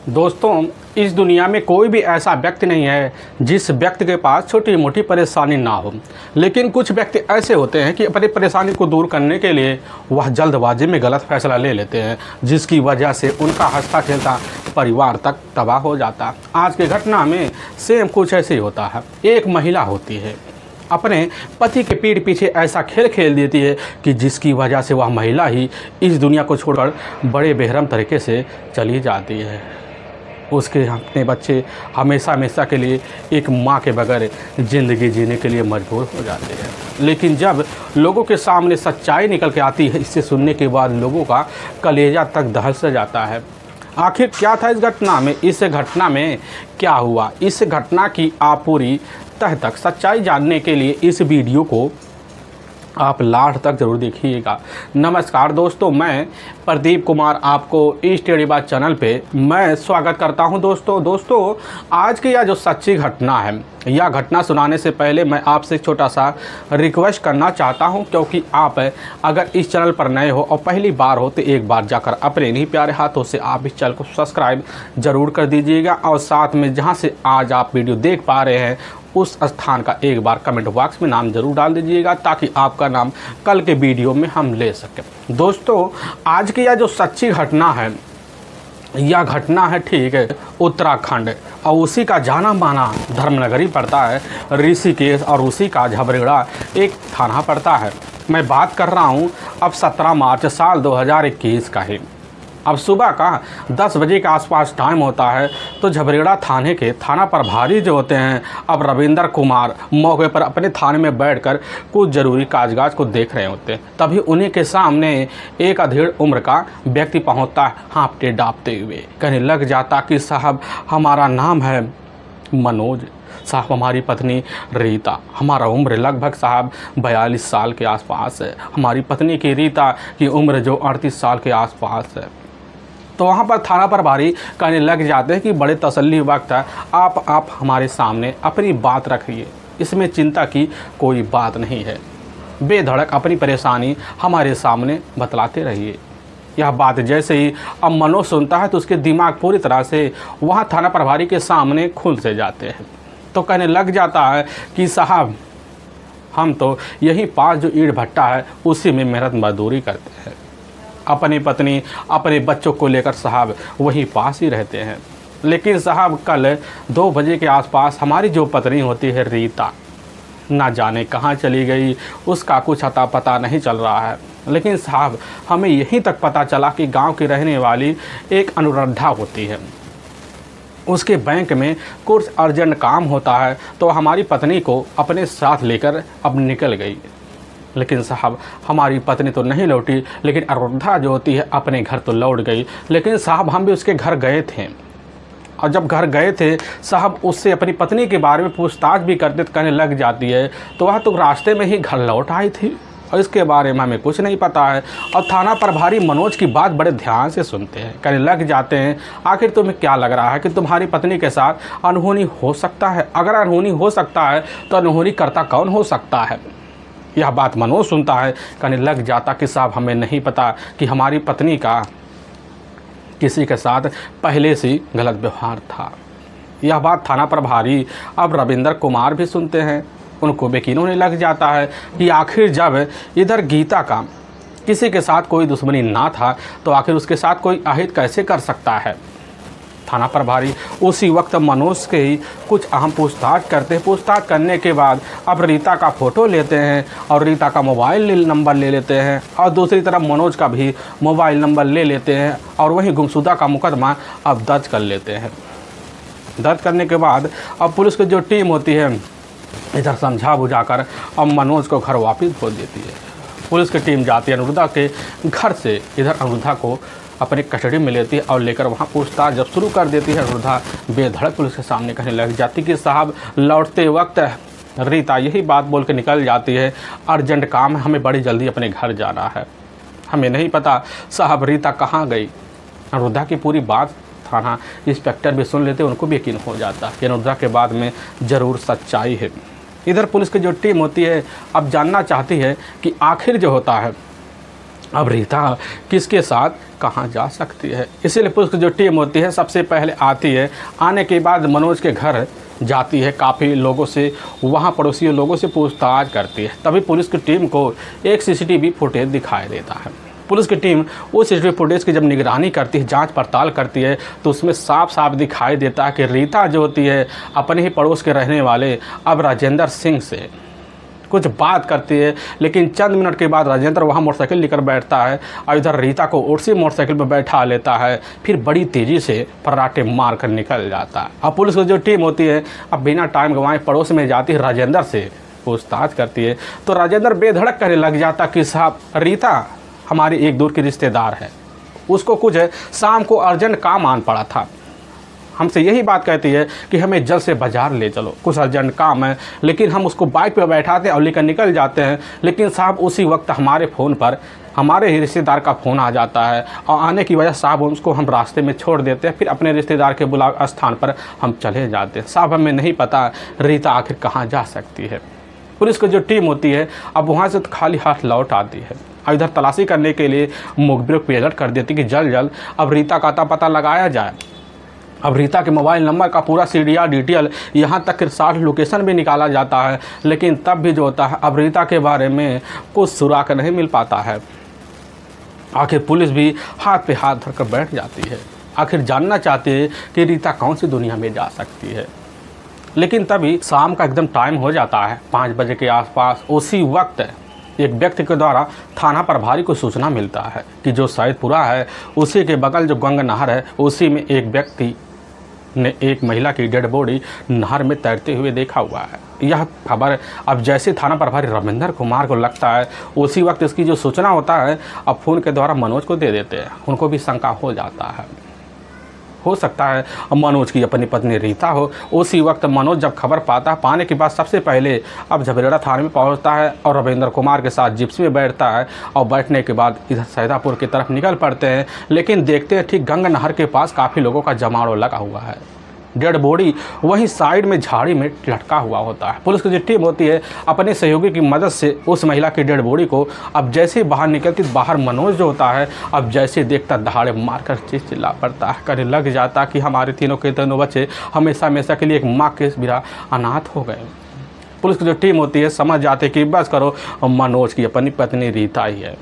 दोस्तों, इस दुनिया में कोई भी ऐसा व्यक्ति नहीं है जिस व्यक्ति के पास छोटी मोटी परेशानी ना हो। लेकिन कुछ व्यक्ति ऐसे होते हैं कि अपनी परेशानी को दूर करने के लिए वह जल्दबाजी में गलत फैसला ले लेते हैं, जिसकी वजह से उनका हंसता खेलता परिवार तक तबाह हो जाता। आज की घटना में सेम कुछ ऐसे ही होता है। एक महिला होती है, अपने पति के पीठ पीछे ऐसा खेल खेल देती है कि जिसकी वजह से वह महिला ही इस दुनिया को छोड़कर बड़े बेरहम तरीके से चली जाती है। उसके अपने बच्चे हमेशा हमेशा के लिए एक माँ के बगैर ज़िंदगी जीने के लिए मजबूर हो जाते हैं। लेकिन जब लोगों के सामने सच्चाई निकल के आती है, इसे सुनने के बाद लोगों का कलेजा तक दहल से जाता है। आखिर क्या था इस घटना में, इस घटना में क्या हुआ, इस घटना की आप पूरी तह तक सच्चाई जानने के लिए इस वीडियो को आप लास्ट तक ज़रूर देखिएगा। नमस्कार दोस्तों, मैं प्रदीप कुमार आपको स्टडी बात चैनल पे मैं स्वागत करता हूं। दोस्तों आज की यह जो सच्ची घटना है, यह घटना सुनाने से पहले मैं आपसे छोटा सा रिक्वेस्ट करना चाहता हूं, क्योंकि आप अगर इस चैनल पर नए हो और पहली बार हो तो एक बार जाकर अपने नहीं प्यारे हाथों से आप इस चैनल को सब्सक्राइब ज़रूर कर दीजिएगा। और साथ में जहां से आज आप वीडियो देख पा रहे हैं उस स्थान का एक बार कमेंट बॉक्स में नाम ज़रूर डाल दीजिएगा, ताकि आपका नाम कल के वीडियो में हम ले सकें। दोस्तों आज की यह जो सच्ची घटना है, यह घटना है ठीक है उत्तराखंड, और उसी का जाना माना धर्मनगरी पड़ता है ऋषिकेश, और उसी का झबरेड़ा एक थाना पड़ता है। मैं बात कर रहा हूँ अब 17 मार्च साल 2021 का ही। अब सुबह का 10 बजे के आसपास टाइम होता है, तो झबरेड़ा थाने के थाना प्रभारी जो होते हैं अब रविंदर कुमार मौके पर अपने थाने में बैठकर कुछ ज़रूरी काजकाज को देख रहे होते हैं। तभी उन्हीं के सामने एक अधेड़ उम्र का व्यक्ति पहुंचता है, हाँफते डाँपते हुए कहने लग जाता कि साहब हमारा नाम है मनोज, साहब हमारी पत्नी रीता, हमारा उम्र लगभग साहब 42 साल के आसपास है, हमारी पत्नी की रीता की उम्र जो 38 साल के आसपास है। तो वहाँ पर थाना प्रभारी कहने लग जाते हैं कि बड़े तसल्ली वक्त है, आप हमारे सामने अपनी बात रखिए, इसमें चिंता की कोई बात नहीं है, बेधड़क अपनी परेशानी हमारे सामने बतलाते रहिए। यह बात जैसे ही अब मनोज सुनता है तो उसके दिमाग पूरी तरह से वहाँ थाना प्रभारी के सामने खुल से जाते हैं। तो कहने लग जाता है कि साहब हम तो यहीं पास जो ईंट भट्टा है उसी में मेहनत मजदूरी करते हैं, अपनी पत्नी अपने बच्चों को लेकर साहब वहीं पास ही रहते हैं। लेकिन साहब कल 2 बजे के आसपास हमारी जो पत्नी होती है रीता, ना जाने कहाँ चली गई, उसका कुछ अता पता नहीं चल रहा है। लेकिन साहब हमें यहीं तक पता चला कि गांव की रहने वाली एक अनुराधा होती है, उसके बैंक में कुछ अर्जेंट काम होता है, तो हमारी पत्नी को अपने साथ लेकर अब निकल गई। लेकिन साहब हमारी पत्नी तो नहीं लौटी, लेकिन अनुराधा जो होती है अपने घर तो लौट गई। लेकिन साहब हम भी उसके घर गए थे, और जब घर गए थे साहब उससे अपनी पत्नी के बारे में पूछताछ भी करते तो कहने लग जाती है तो वह तो रास्ते में ही घर लौट आई थी, और इसके बारे में हमें कुछ नहीं पता है। और थाना प्रभारी मनोज की बात बड़े ध्यान से सुनते हैं, कहने लग जाते हैं आखिर तुम्हें क्या लग रहा है कि तुम्हारी पत्नी के साथ अनहोनी हो सकता है? अगर अनहोनी हो सकता है तो अनहोनी करता कौन हो सकता है? यह बात मनोज सुनता है, कहने लग जाता कि साहब हमें नहीं पता कि हमारी पत्नी का किसी के साथ पहले से गलत व्यवहार था। यह बात थाना प्रभारी अब रविंदर कुमार भी सुनते हैं, उनको यकीन होने लग जाता है कि आखिर जब इधर गीता का किसी के साथ कोई दुश्मनी ना था तो आखिर उसके साथ कोई अहित कैसे कर सकता है। थाना प्रभारी उसी वक्त मनोज के ही कुछ अहम पूछताछ करते हैं। पूछताछ करने के बाद अब रीता का फ़ोटो लेते हैं और रीता का मोबाइल नंबर ले लेते हैं, और दूसरी तरफ मनोज का भी मोबाइल नंबर ले लेते हैं, और वहीं गुमशुदा का मुकदमा अब दर्ज कर लेते हैं। दर्ज करने के बाद अब पुलिस की जो टीम होती है इधर समझा बुझाकर अब मनोज को घर वापस भेज देती है। पुलिस की टीम जाती है अनुराधा के घर से, इधर अनुराधा को अपने कस्टडी में लेती है और लेकर वहाँ पूछताछ जब शुरू कर देती है, अनुराधा बेधड़क पुलिस के सामने कहने लग जाती कि साहब लौटते वक्त रीता यही बात बोल के निकल जाती है, अर्जेंट काम है, हमें बड़ी जल्दी अपने घर जाना है, हमें नहीं पता साहब रीता कहाँ गई। अनुराधा की पूरी बात थाना इंस्पेक्टर भी सुन लेते, उनको भी यकीन हो जाता कि अनुराधा के बाद में ज़रूर सच्चाई है। इधर पुलिस की जो टीम होती है अब जानना चाहती है कि आखिर जो होता है अब रीता किसके साथ कहाँ जा सकती है। इसीलिए पुलिस की जो टीम होती है सबसे पहले आती है। आने के बाद मनोज के घर जाती है, काफ़ी लोगों से, वहाँ पड़ोसी लोगों से पूछताछ करती है। तभी पुलिस की टीम को एक सीसीटीवी फुटेज दिखाई देता है। पुलिस की टीम उस सीसीटीवी फुटेज की जब निगरानी करती है, जांच पड़ताल करती है, तो उसमें साफ साफ दिखाई देता है कि रीता जो होती है अपने ही पड़ोस के रहने वाले अब राजेंद्र सिंह से कुछ बात करती है। लेकिन चंद मिनट के बाद राजेंद्र वहाँ मोटरसाइकिल लेकर बैठता है और इधर रीता को उसी मोटरसाइकिल पर बैठा लेता है, फिर बड़ी तेज़ी से फर्राटे मार कर निकल जाता है। अब पुलिस की जो टीम होती है अब बिना टाइम गंवाए पड़ोस में जाती है, राजेंद्र से पूछताछ करती है। तो राजेंद्र बेधड़क करने लग जाता कि साहब रीता हमारी एक दूर की रिश्तेदार है, उसको कुछ शाम को अर्जेंट काम आन पड़ा था, हमसे यही बात कहती है कि हमें जल्द से बाज़ार ले चलो, कुछ अर्जेंट काम है। लेकिन हम उसको बाइक पे बैठाते हैं और लेकर निकल जाते हैं। लेकिन साहब उसी वक्त हमारे फ़ोन पर हमारे ही रिश्तेदार का फ़ोन आ जाता है और आने की वजह साहब उसको हम रास्ते में छोड़ देते हैं, फिर अपने रिश्तेदार के बुलाव स्थान पर हम चले जाते हैं। साहब हमें नहीं पता रीता आखिर कहाँ जा सकती है। पुलिस की जो टीम होती है अब वहाँ से तो खाली हाथ लौट आती है और इधर तलाशी करने के लिए मुखबिरों को अलर्ट कर देती कि जल्द जल्द अब रीता का पता लगाया जाए। अब रीता के मोबाइल नंबर का पूरा CDR डिटेल, यहाँ तक कि 60 लोकेशन भी निकाला जाता है। लेकिन तब भी जो होता है अब रीता के बारे में कुछ सुराग नहीं मिल पाता है। आखिर पुलिस भी हाथ पे हाथ धरकर बैठ जाती है, आखिर जानना चाहती है कि रीता कौन सी दुनिया में जा सकती है। लेकिन तभी शाम का एकदम टाइम हो जाता है, 5 बजे के आसपास। उसी वक्त एक व्यक्ति के द्वारा थाना प्रभारी को सूचना मिलता है कि जो सैदपुरा है उसी के बगल जो गंगा नहर है उसी में एक व्यक्ति ने एक महिला की डेड बॉडी नहर में तैरते हुए देखा हुआ है। यह खबर अब जैसे थाना प्रभारी रविंदर कुमार को लगता है, उसी वक्त इसकी जो सूचना होता है अब फ़ोन के द्वारा मनोज को दे देते हैं। उनको भी शंका हो जाता है, हो सकता है मनोज की अपनी पत्नी रीता हो। उसी वक्त मनोज जब खबर पाता है, पाने के बाद सबसे पहले अब झबरेड़ा थाने में पहुंचता है और रविंद्र कुमार के साथ जिप्सी में बैठता है और बैठने के बाद इधर सैदापुर की तरफ निकल पड़ते हैं। लेकिन देखते हैं ठीक गंगा नहर के पास काफ़ी लोगों का जमावड़ा लगा हुआ है, डेड बॉडी वहीं साइड में झाड़ी में लटका हुआ होता है। पुलिस की जो टीम होती है अपने सहयोगी की मदद से उस महिला की डेड बॉडी को अब जैसे बाहर निकलती, बाहर मनोज जो होता है अब जैसे देखता दहाड़े मारकर चिल्ला पड़ता है, करने लग जाता कि हमारे तीनों के तीनों बच्चे हमेशा हमेशा के लिए एक माँ के बिना अनाथ हो गए। पुलिस की जो टीम होती है समझ जाते कि बस करो मनोज की अपनी पत्नी रीता ही है।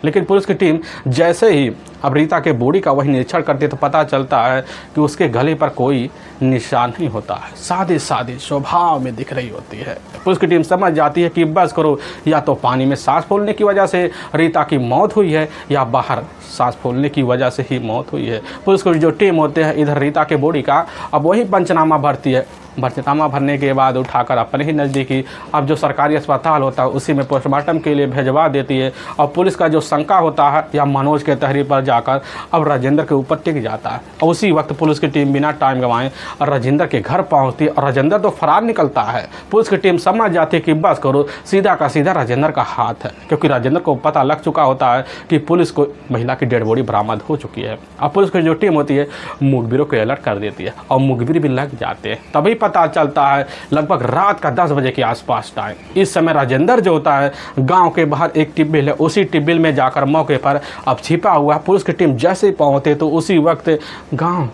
लेकिन पुलिस की टीम जैसे ही अब रीता के बॉडी का वही निरीक्षण करती है तो पता चलता है कि उसके गले पर कोई निशान नहीं होता है, सादे सादे स्वभाव में दिख रही होती है। पुलिस की टीम समझ जाती है कि बस करो या तो पानी में सांस फूलने की वजह से रीता की मौत हुई है या बाहर सांस फूलने की वजह से ही मौत हुई है। पुलिस की जो टीम होते हैं इधर रीता के बॉडी का अब वही पंचनामा भरती है। पंचनामा भरने के बाद उठाकर अपने ही नज़दीकी अब जो सरकारी अस्पताल होता है उसी में पोस्टमार्टम के लिए भिजवा देती है। और पुलिस का जो शंका होता है या मनोज के तहरीर पर जाकर अब राजेंद्र के ऊपर टिक जाता है। और उसी वक्त पुलिस की टीम बिना टाइम गंवाए और राजेंद्र के घर पहुंचती है और राजेंद्र तो फरार निकलता है। पुलिस की टीम समझ जाती है कि बस करो सीधा का सीधा राजेंद्र का हाथ है, क्योंकि राजेंद्र को पता लग चुका होता है कि पुलिस को महिला की डेड बॉडी बरामद हो चुकी है। अब पुलिस की जो टीम होती है मुखबिरों को अलर्ट कर देती है और मुखबिर भी लग जाते हैं। तभी पता चलता है लगभग रात का 10 बजे के आसपास टाइम। इस समय राजेंद्र जो होता है गांव के बाहर एक टिब्बिल है, उसी टिब्बिल में जाकर मौके पर अब छिपा हुआ है। पुलिस की टीम जैसे ही पहुंचे तो उसी वक्त गांव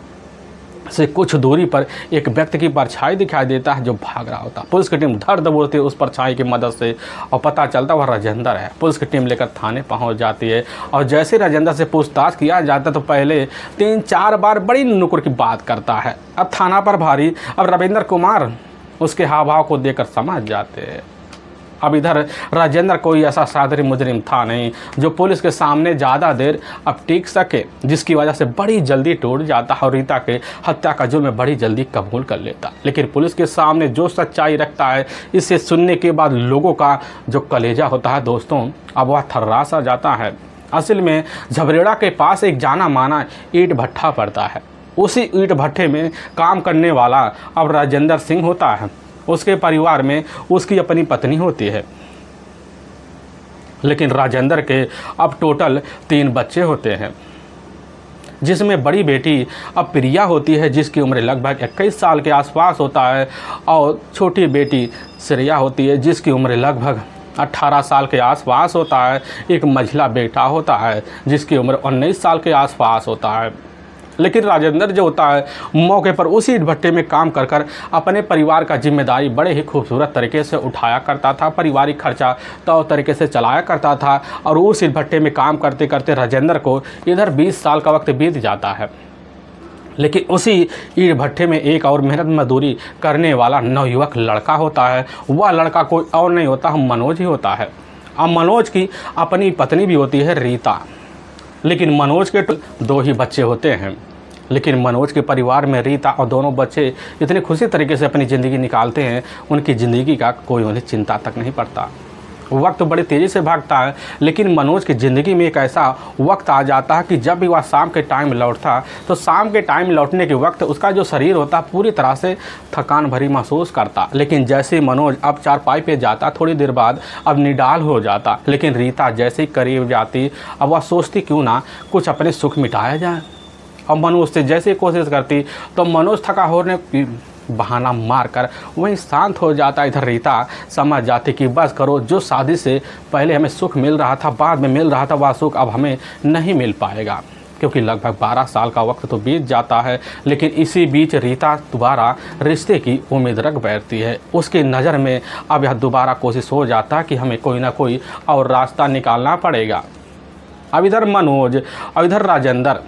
से कुछ दूरी पर एक व्यक्ति की परछाई दिखाई देता है जो भाग रहा होता है। पुलिस की टीम धर दबोचती है उस परछाई की मदद से और पता चलता वह राजेंद्र है। पुलिस की टीम लेकर थाने पहुंच जाती है और जैसे राजेंद्र से पूछताछ किया जाता तो पहले 3-4 बार बड़ी नुकुर की बात करता है। अब थाना प्रभारी अब रविंद्र कुमार उसके हाव भाव को देखकर समझ जाते हैं। अब इधर राजेंद्र कोई ऐसा साधारण मुजरिम था नहीं जो पुलिस के सामने ज़्यादा देर अब टिक सके, जिसकी वजह से बड़ी जल्दी टूट जाता और रीता के हत्या का जुर्म बड़ी जल्दी कबूल कर लेता। लेकिन पुलिस के सामने जो सच्चाई रखता है इसे सुनने के बाद लोगों का जो कलेजा होता है दोस्तों अब वह थर्रा सा जाता है। असल में झबरेड़ा के पास एक जाना माना ईंट भट्ठा पड़ता है। उसी ईंट भट्ठे में काम करने वाला अब राजेंद्र सिंह होता है। उसके परिवार में उसकी अपनी पत्नी होती है, लेकिन राजेंद्र के अब टोटल 3 बच्चे होते हैं, जिसमें बड़ी बेटी अब प्रिया होती है जिसकी उम्र लगभग 21 साल के आसपास होता है और छोटी बेटी श्रेया होती है जिसकी उम्र लगभग 18 साल के आसपास होता है। एक मझिला बेटा होता है जिसकी उम्र 19 साल के आसपास होता है। लेकिन राजेंद्र जो होता है मौके पर उसी ईंट भट्टे में काम कर कर अपने परिवार का जिम्मेदारी बड़े ही खूबसूरत तरीके से उठाया करता था, पारिवारिक खर्चा तो तरीके से चलाया करता था। और उस ईंट भट्टे में काम करते करते राजेंद्र को इधर 20 साल का वक्त बीत जाता है। लेकिन उसी ईंट भट्टे में एक और मेहनत मजदूरी करने वाला नवयुवक लड़का होता है। वह लड़का कोई और नहीं होता, मनोज ही होता है। अब मनोज की अपनी पत्नी भी होती है रीता। लेकिन मनोज के 2 ही बच्चे होते हैं। लेकिन मनोज के परिवार में रीता और दोनों बच्चे इतने खुशी तरीके से अपनी ज़िंदगी निकालते हैं, उनकी ज़िंदगी का कोई उन्हें चिंता तक नहीं पड़ता। वक्त बड़ी तेज़ी से भागता है। लेकिन मनोज की ज़िंदगी में एक ऐसा वक्त आ जाता है कि जब भी वह शाम के टाइम लौटता तो शाम के टाइम लौटने के वक्त उसका जो शरीर होता पूरी तरह से थकान भरी महसूस करता। लेकिन जैसे ही मनोज अब चारपाई पे जाता थोड़ी देर बाद अब निडाल हो जाता। लेकिन रीता जैसे ही करीब जाती अब वह सोचती क्यों ना कुछ अपने सुख मिटाया जाए। और मनोज से जैसे कोशिश करती तो मनोज थका होने बहाना मारकर वहीं शांत हो जाता। इधर रीता समझ जाती कि बस करो, जो शादी से पहले हमें सुख मिल रहा था, बाद में मिल रहा था, वह सुख अब हमें नहीं मिल पाएगा। क्योंकि लगभग 12 साल का वक्त तो बीत जाता है। लेकिन इसी बीच रीता दोबारा रिश्ते की उम्मीद रख बैठती है। उसकी नज़र में अब यह दोबारा कोशिश हो जाता कि हमें कोई ना कोई और रास्ता निकालना पड़ेगा। अब इधर मनोज और इधर राजेंद्र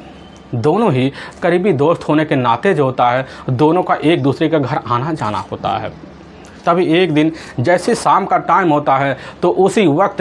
दोनों ही करीबी दोस्त होने के नाते जो होता है दोनों का एक दूसरे के घर आना जाना होता है। तभी एक दिन जैसे शाम का टाइम होता है तो उसी वक्त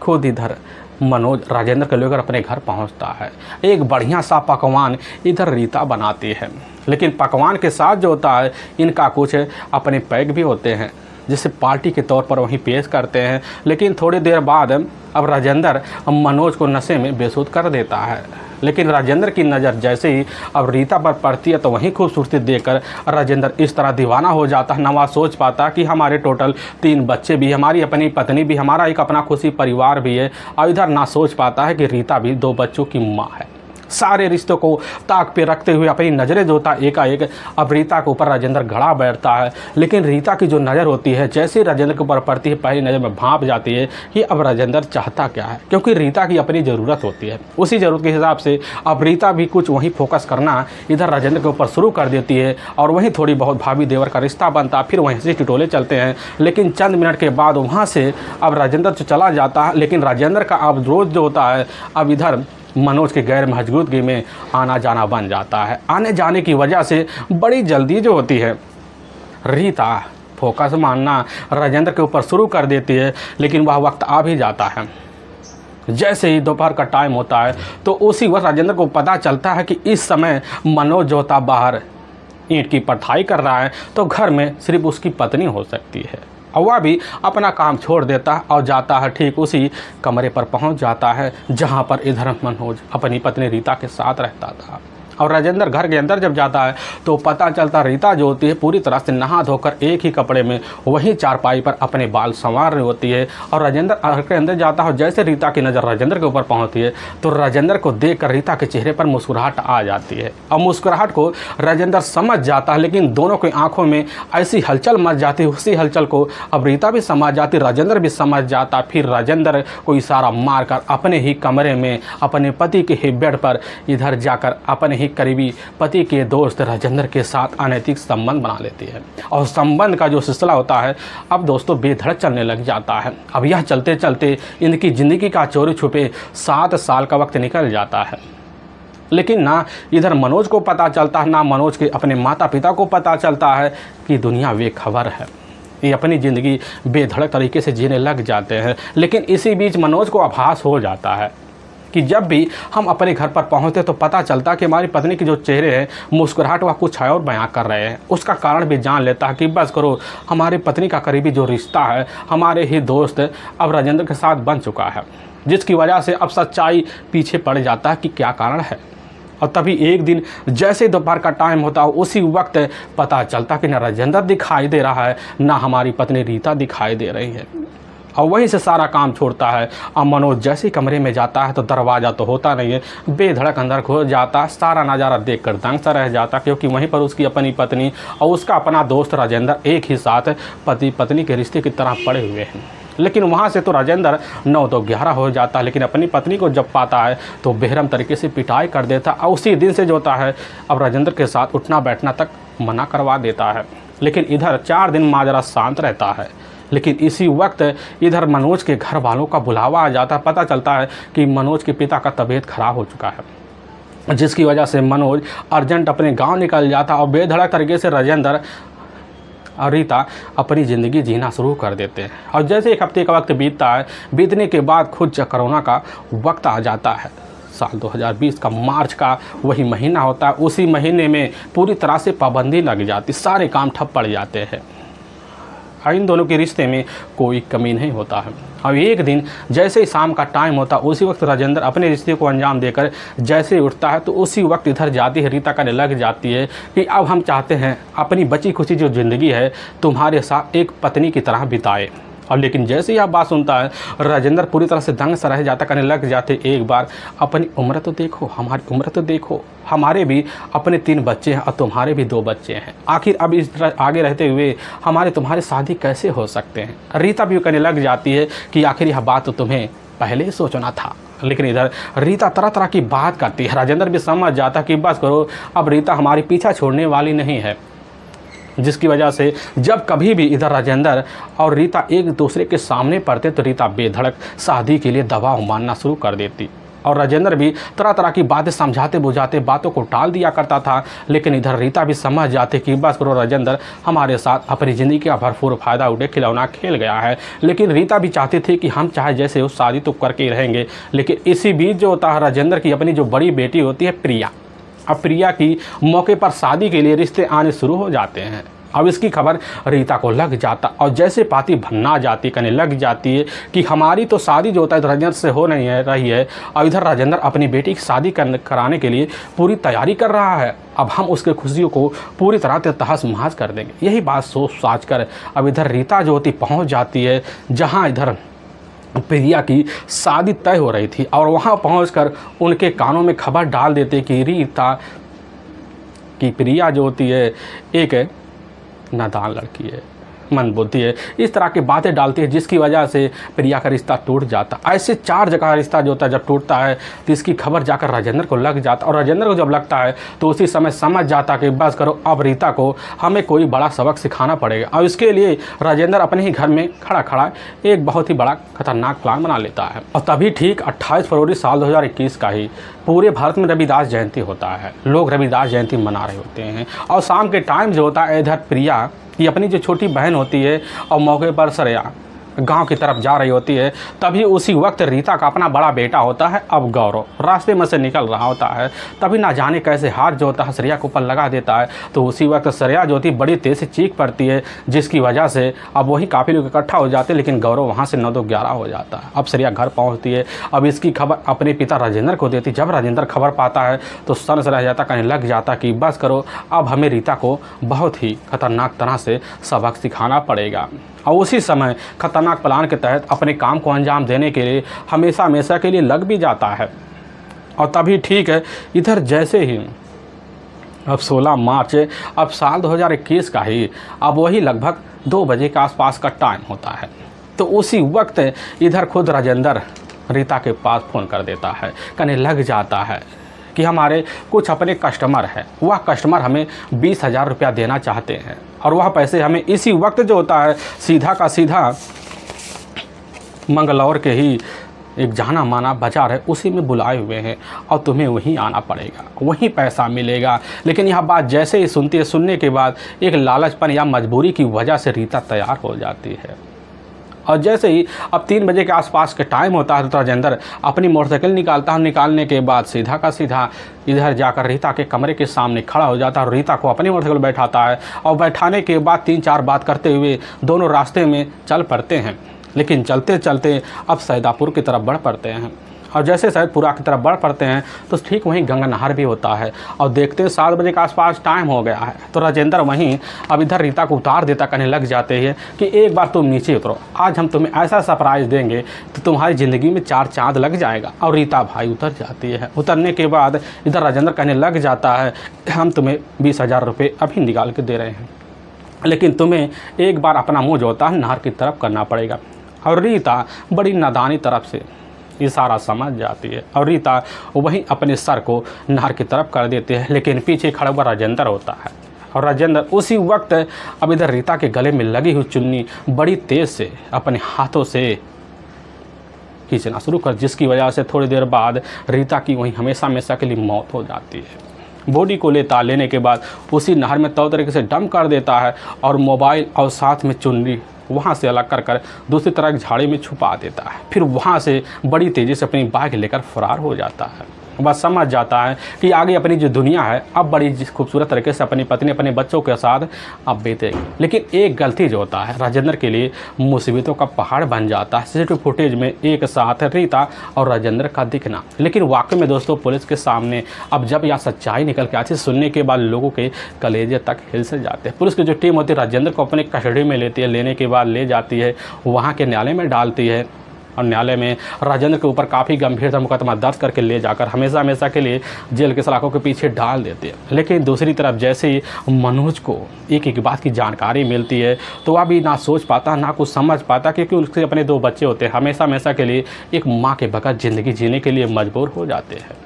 खुद इधर मनोज राजेंद्र को लेकर अपने घर पहुंचता है। एक बढ़िया सा पकवान इधर रीता बनाती है। लेकिन पकवान के साथ जो होता है इनका कुछ अपने पैक भी होते हैं जिसे पार्टी के तौर पर वहीं पेश करते हैं। लेकिन थोड़ी देर बाद अब राजेंद्र मनोज को नशे में बेसुध कर देता है। लेकिन राजेंद्र की नज़र जैसे ही अब रीता पर पड़ती है तो वहीं खूबसूरती देखकर राजेंद्र इस तरह दीवाना हो जाता है। नवा सोच पाता कि हमारे टोटल 3 बच्चे भी, हमारी अपनी पत्नी भी, हमारा एक अपना खुशी परिवार भी है। और इधर ना सोच पाता है कि रीता भी 2 बच्चों की माँ है। सारे रिश्तों को ताक पे रखते हुए अपनी नज़रें जो होता एकाएक अब रीता के ऊपर राजेंद्र गड़ा बैठता है। लेकिन रीता की जो नज़र होती है जैसे ही राजेंद्र के ऊपर पड़ती है पहली नज़र में भांप जाती है कि अब राजेंद्र चाहता क्या है। क्योंकि रीता की अपनी ज़रूरत होती है। उसी ज़रूरत के हिसाब से अब रीता भी कुछ वहीं फोकस करना इधर राजेंद्र के ऊपर शुरू कर देती है। और वहीं थोड़ी बहुत भाभी देवर का रिश्ता बनता, फिर वहीं से टिटोले चलते हैं। लेकिन चंद मिनट के बाद वहाँ से अब राजेंद्र तो चला जाता है। लेकिन राजेंद्र का अब रोज़ जो होता है अब इधर मनोज के गैर मौजूदगी में आना जाना बन जाता है। आने जाने की वजह से बड़ी जल्दी जो होती है रीता फोकस मानना राजेंद्र के ऊपर शुरू कर देती है। लेकिन वह वक्त आ भी जाता है। जैसे ही दोपहर का टाइम होता है तो उसी वक्त राजेंद्र को पता चलता है कि इस समय मनोज जो होता बाहर ईंट की पठाई कर रहा है तो घर में सिर्फ उसकी पत्नी हो सकती है। और वह भी अपना काम छोड़ देता है और जाता है ठीक उसी कमरे पर पहुंच जाता है जहां पर इधर मनोज अपनी पत्नी रीता के साथ रहता था। और राजेंद्र घर के अंदर जब जाता है तो पता चलता रीता जो होती है पूरी तरह से नहा धोकर एक ही कपड़े में वहीं चारपाई पर अपने बाल संवार रही होती है। और राजेंद्र घर के अंदर जाता है। जैसे रीता की नज़र राजेंद्र के ऊपर पहुंचती है तो राजेंद्र को देखकर रीता के चेहरे पर मुस्कुराहट आ जाती है। और मुस्कुराहट को राजेंद्र समझ जाता है। लेकिन दोनों की आंखों में ऐसी हलचल मच जाती है। उसी हलचल को अब रीता भी समझ जाती, राजेंद्र भी समझ जाता। फिर राजेंद्र को इशारा मारकर अपने ही कमरे में अपने पति के ही बेड पर इधर जाकर अपने ही करीबी पति के दोस्त राजेंद्र के साथ अनैतिक संबंध बना लेती है। और संबंध का जो सिलसिला होता है अब दोस्तों बेधड़क चलने लग जाता है। अब यह चलते चलते इनकी ज़िंदगी का चोरी छुपे 7 साल का वक्त निकल जाता है। लेकिन ना इधर मनोज को पता चलता है, ना मनोज के अपने माता पिता को पता चलता है कि दुनिया बेखबर है। ये अपनी ज़िंदगी बेधड़क तरीके से जीने लग जाते हैं। लेकिन इसी बीच मनोज को आभास हो जाता है कि जब भी हम अपने घर पर पहुंचते तो पता चलता कि हमारी पत्नी के जो चेहरे हैं मुस्कुराहट वह कुछ और बयां कर रहे हैं। उसका कारण भी जान लेता है कि बस करो हमारी पत्नी का करीबी जो रिश्ता है हमारे ही दोस्त अब राजेंद्र के साथ बन चुका है। जिसकी वजह से अब सच्चाई पीछे पड़ जाता है कि क्या कारण है। और तभी एक दिन जैसे दोपहर का टाइम होता है उसी वक्त पता चलता कि न राजेंद्र दिखाई दे रहा है ना हमारी पत्नी रीता दिखाई दे रही है। और वहीं से सारा काम छोड़ता है। अब मनोज जैसे ही कमरे में जाता है तो दरवाज़ा तो होता नहीं है, बेधड़क अंदर घुस जाता। सारा नज़ारा देखकर दंग सा रह जाता क्योंकि वहीं पर उसकी अपनी पत्नी और उसका अपना दोस्त राजेंद्र एक ही साथ पति पत्नी के रिश्ते की तरह पड़े हुए हैं। लेकिन वहाँ से तो राजेंद्र 9 तो 11 हो जाता है, लेकिन अपनी पत्नी को जब पाता है तो बेरहम तरीके से पिटाई कर देता और उसी दिन से जो होता है अब राजेंद्र के साथ उठना बैठना तक मना करवा देता है। लेकिन इधर 4 दिन माजरा शांत रहता है। लेकिन इसी वक्त इधर मनोज के घर वालों का बुलावा आ जाता है। पता चलता है कि मनोज के पिता का तबीयत खराब हो चुका है, जिसकी वजह से मनोज अर्जेंट अपने गांव निकल जाता और बेधड़क तरीके से राजेंद्र और रीता अपनी ज़िंदगी जीना शुरू कर देते हैं। और जैसे 1 हफ्ते का वक्त बीतता है, बीतने के बाद खुद कोरोना का वक्त आ जाता है। साल 2020 का मार्च का वही महीना होता है। उसी महीने में पूरी तरह से पाबंदी लग जाती, सारे काम ठप पड़ जाते हैं। इन दोनों के रिश्ते में कोई कमी नहीं होता है। अब एक दिन जैसे ही शाम का टाइम होता है, उसी वक्त राजेंद्र अपने रिश्ते को अंजाम देकर जैसे ही उठता है तो उसी वक्त इधर जाती है रीता कहने लग जाती है कि अब हम चाहते हैं अपनी बची खुची जो ज़िंदगी है तुम्हारे साथ एक पत्नी की तरह बिताए। और लेकिन जैसे ही आप बात सुनता है राजेंद्र पूरी तरह से दंग सा रह जाता, कहने लग जाते एक बार अपनी उम्र तो देखो, हमारी उम्र तो देखो, हमारे भी अपने 3 बच्चे हैं और तुम्हारे भी 2 बच्चे हैं। आखिर अब इस तरह आगे रहते हुए हमारे तुम्हारी शादी कैसे हो सकते हैं। रीता भी कहने लग जाती है कि आखिर यह बात तो तुम्हें पहले ही सोचना था। लेकिन इधर रीता तरह तरह की बात करती है। राजेंद्र भी समझ जाता कि बस करो, अब रीता हमारी पीछा छोड़ने वाली नहीं है। जिसकी वजह से जब कभी भी इधर राजेंद्र और रीता एक दूसरे के सामने पड़ते तो रीता बेधड़क शादी के लिए दबाव मानना शुरू कर देती। और राजेंद्र भी तरह तरह की बातें समझाते बुझाते बातों को टाल दिया करता था। लेकिन इधर रीता भी समझ जाते कि बस करो, राजेंद्र हमारे साथ अपनी ज़िंदगी का भरपूर फ़ायदा उठे खिलौना खेल गया है। लेकिन रीता भी चाहती थी कि हम चाहे जैसे उस शादी तो करके ही रहेंगे। लेकिन इसी बीच जो होता है राजेंद्र की अपनी जो बड़ी बेटी होती है प्रिया, अब प्रिया की मौके पर शादी के लिए रिश्ते आने शुरू हो जाते हैं। अब इसकी खबर रीता को लग जाता और जैसे पाती भन्ना जाती, कहने लग जाती है कि हमारी तो शादी जो होता है राजेंद्र से हो नहीं है रही है। और इधर राजेंद्र अपनी बेटी की शादी कराने के लिए पूरी तैयारी कर रहा है। अब हम उसके खुशियों को पूरी तरह से तहस महस कर देंगे। यही बात सोच साच कर अब इधर रीता जो होती पहुँच जाती है जहाँ इधर प्रिया की शादी तय हो रही थी। और वहाँ पहुँचकर उनके कानों में खबर डाल देते कि रीता की प्रिया जो होती है एक नादान लड़की है, मंदबुद्धि है, इस तरह की बातें डालती है, जिसकी वजह से प्रिया का रिश्ता टूट जाता। ऐसे 4 जगह रिश्ता जो होता है जब टूटता है तो इसकी खबर जाकर राजेंद्र को लग जाता। और राजेंद्र को जब लगता है तो उसी समय समझ जाता कि बस करो, अब रीता को हमें कोई बड़ा सबक सिखाना पड़ेगा। और इसके लिए राजेंद्र अपने ही घर में खड़ा खड़ा एक बहुत ही बड़ा खतरनाक प्लान बना लेता है। और तभी ठीक 28 फरवरी साल 2021 का ही पूरे भारत में रविदास जयंती होता है। लोग रविदास जयंती मना रहे होते हैं। और शाम के टाइम जो होता है इधर प्रिया की अपनी जो छोटी बहन होती है और मौके पर श्रेया गांव की तरफ जा रही होती है। तभी उसी वक्त रीता का अपना बड़ा बेटा होता है अब गौरव रास्ते में से निकल रहा होता है। तभी ना जाने कैसे हाथ जो होता है श्रेया के ऊपर लगा देता है। तो उसी वक्त श्रेया जो होती बड़ी तेज से चीख पड़ती है, जिसकी वजह से अब वही काफ़ी लोग इकट्ठा हो जाते हैं। लेकिन गौरव वहाँ से 9 तो 11 हो जाता है। अब श्रेया घर पहुँचती है। अब इसकी खबर अपने पिता राजेंद्र को देती। जब राजेंद्र खबर पाता है तो सन से रह जाता, कहने लग जाता कि बस करो, अब हमें रीता को बहुत ही खतरनाक तरह से सबक सिखाना पड़ेगा। और उसी समय खतरनाक प्लान के तहत अपने काम को अंजाम देने के लिए हमेशा हमेशा के लिए लग भी जाता है। और तभी ठीक है इधर जैसे ही अब 16 मार्च अब साल 2021 का ही अब वही लगभग 2 बजे के आसपास का टाइम होता है। तो उसी वक्त इधर खुद राजेंद्र रीता के पास फ़ोन कर देता है, कहने लग जाता है कि हमारे कुछ अपने कस्टमर हैं, वह कस्टमर हमें 20,000 रुपया देना चाहते हैं। और वह पैसे हमें इसी वक्त जो होता है सीधा का सीधा मंगलौर के ही एक जाना माना बाजार है उसी में बुलाए हुए हैं और तुम्हें वहीं आना पड़ेगा, वहीं पैसा मिलेगा। लेकिन यह बात जैसे ही सुनती है, सुनने के बाद एक लालचपन या मजबूरी की वजह से रीता तैयार हो जाती है। और जैसे ही अब 3 बजे के आसपास के टाइम होता है तो राजेंद्र अपनी मोटरसाइकिल निकालता है। निकालने के बाद सीधा का सीधा इधर जाकर रीता के कमरे के सामने खड़ा हो जाता है और रीता को अपनी मोटरसाइकिल बैठाता है। और बैठाने के बाद 3-4 बात करते हुए दोनों रास्ते में चल पड़ते हैं। लेकिन चलते चलते अब सैदापुर की तरफ बढ़ पड़ते हैं। और जैसे सैदपुरा की तरफ बढ़ पड़ते हैं तो ठीक वहीं गंगा नहर भी होता है। और देखते 7 बजे के आसपास टाइम हो गया है तो राजेंद्र वहीं अब इधर रीता को उतार देता, कहने लग जाते हैं कि एक बार तुम नीचे उतरो, आज हम तुम्हें ऐसा सरप्राइज़ देंगे तो तुम्हारी ज़िंदगी में 4 चाँद लग जाएगा। और रीता भाई उतर जाती है। उतरने के बाद इधर राजेंद्र कहने लग जाता है हम तुम्हें 20,000 रुपये अभी निकाल के दे रहे हैं, लेकिन तुम्हें एक बार अपना मुँह जो होता है नहर की तरफ करना पड़ेगा। और रीता बड़ी नादानी तरफ से इशारा समझ जाती है और रीता वहीं अपने सर को नहर की तरफ कर देती है, लेकिन पीछे खड़ा हुआ राजेंद्र होता है और राजेंद्र उसी वक्त अब इधर रीता के गले में लगी हुई चुन्नी बड़ी तेज़ से अपने हाथों से खींचना शुरू कर, जिसकी वजह से थोड़ी देर बाद रीता की वहीं हमेशा हमेशा के लिए मौत हो जाती है। बॉडी को लेने के बाद उसी नहर में तौ तरीके से डंप कर देता है और मोबाइल और साथ में चुन्नी वहाँ से अलग कर दूसरी तरफ झाड़ी में छुपा देता है। फिर वहाँ से बड़ी तेज़ी से अपनी बाइक लेकर फरार हो जाता है। बस समझ जाता है कि आगे अपनी जो दुनिया है अब बड़ी खूबसूरत तरीके से अपनी पत्नी अपने बच्चों के साथ अब बीतेगी। लेकिन एक गलती जो होता है राजेंद्र के लिए मुसीबतों का पहाड़ बन जाता है। सीसीटीवी फुटेज में एक साथ रीता और राजेंद्र का दिखना, लेकिन वाकई में दोस्तों पुलिस के सामने अब जब यह सच्चाई निकल के आती है, सुनने के बाद लोगों के कलेजे तक हिल से जाते हैं। पुलिस की जो टीम होती है राजेंद्र को अपने कस्टडी में लेती है, लेने के बाद ले जाती है वहाँ के न्यायालय में डालती है और न्यायालय में राजेंद्र के ऊपर काफ़ी गंभीर मुकदमा दर्ज करके ले जाकर हमेशा हमेशा के लिए जेल के सलाखों के पीछे डाल देते हैं। लेकिन दूसरी तरफ जैसे ही मनोज को एक एक बात की जानकारी मिलती है तो वह भी ना सोच पाता ना कुछ समझ पाता, क्योंकि उसके अपने 2 बच्चे होते हैं, हमेशा हमेशा के लिए एक माँ के बगैर ज़िंदगी जीने के लिए मजबूर हो जाते हैं।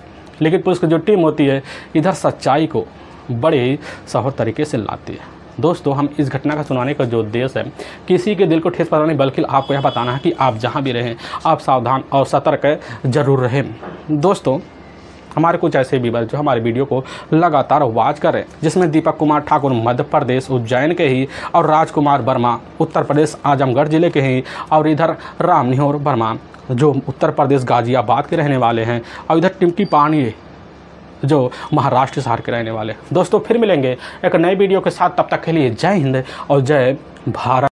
लेकिन पुलिस की जो टीम होती है इधर सच्चाई को बड़े ही सहज तरीके से लाती है। दोस्तों हम इस घटना का सुनाने का जो उद्देश्य है किसी के दिल को ठेस पहुंचाना नहीं, बल्कि आपको यह बताना है कि आप जहां भी रहें आप सावधान और सतर्क जरूर रहें। दोस्तों हमारे कुछ ऐसे व्यूअर जो हमारे वीडियो को लगातार वॉच कर रहे हैं, जिसमें दीपक कुमार ठाकुर मध्य प्रदेश उज्जैन के ही और राजकुमार वर्मा उत्तर प्रदेश आजमगढ़ ज़िले के ही और इधर रामनिहोर वर्मा जो उत्तर प्रदेश गाजियाबाद के रहने वाले हैं और इधर टिम्की पानी जो महाराष्ट्र शहर के रहने वाले। दोस्तों फिर मिलेंगे एक नई वीडियो के साथ, तब तक के लिए जय हिंद और जय भारत।